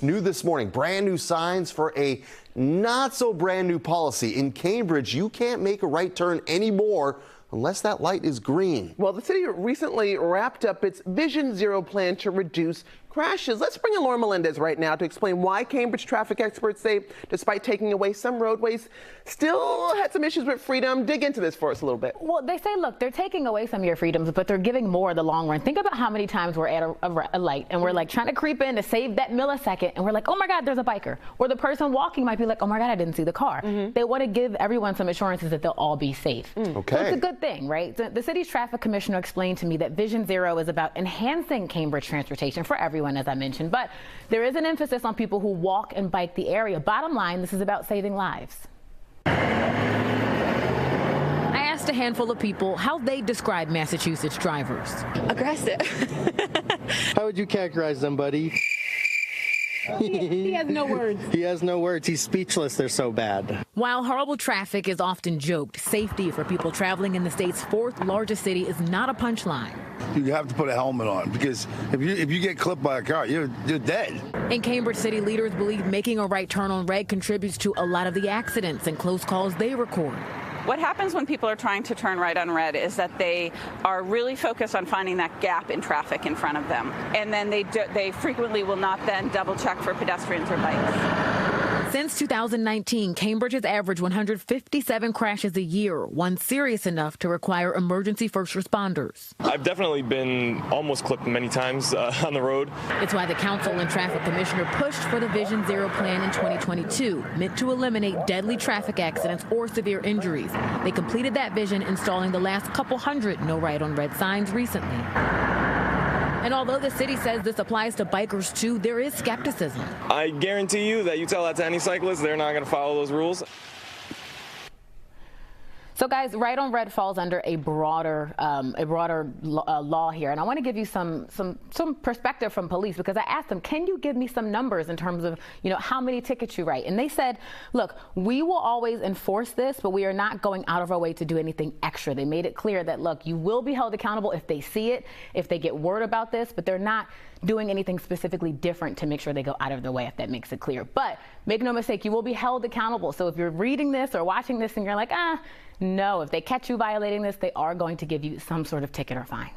New this morning, brand new signs for a not so brand new policy. In Cambridge, you can't make a right turn anymore unless that light is green. Well, the city recently wrapped up its Vision Zero plan to reduce crashes. Let's bring in Laura Melendez right now to explain why Cambridge traffic experts say, despite taking away some roadways, still had some issues with freedom. Dig into this for us a little bit. Well, they say, look, they're taking away some of your freedoms, but they're giving more in the long run. Think about how many times we're at a light and we're like trying to creep in to save that millisecond, and we're like, oh my God, there's a biker. Or the person walking might be like, oh my God, I didn't see the car. They want to give everyone some assurances that they'll all be safe. Okay. So it's a good thing, right? The city's traffic commissioner explained to me that Vision Zero is about enhancing Cambridge transportation for everyone, as I mentioned, but there is an emphasis on people who walk and bike the area. Bottom line, this is about saving lives. I asked a handful of people how they describe Massachusetts drivers. Aggressive. How would you characterize them, buddy? He has no words. He has no words. He's speechless. They're so bad. While horrible traffic is often joked, safety for people traveling in the state's fourth largest city is not a punchline. You have to put a helmet on, because if you get clipped by a car, you're dead. In Cambridge, city leaders believe making a right turn on red contributes to a lot of the accidents and close calls they record. What happens when people are trying to turn right on red is that they are really focused on finding that gap in traffic in front of them. And then they frequently will not then double check for pedestrians or bikes. Since 2019, Cambridge has averaged 157 crashes a year, one serious enough to require emergency first responders. I've definitely been almost clipped many times on the road. It's why the council and traffic commissioner pushed for the Vision Zero plan in 2022, meant to eliminate deadly traffic accidents or severe injuries. They completed that vision, installing the last couple hundred no right on red signs recently. And although the city says this applies to bikers too, there is skepticism. I guarantee you that you tell that to any cyclist, they're not going to follow those rules. So guys, right on red falls under a broader law here, and I want to give you some perspective from police, because I asked them, can you give me some numbers in terms of, you know, how many tickets you write? And they said, look, we will always enforce this, but we are not going out of our way to do anything extra. They made it clear that, look, you will be held accountable if they see it, if they get word about this, but they're not doing anything specifically different to make sure they go out of their way, if that makes it clear. But make no mistake, you will be held accountable. So if you're reading this or watching this and you're like, no, if they catch you violating this, they are going to give you some sort of ticket or fine.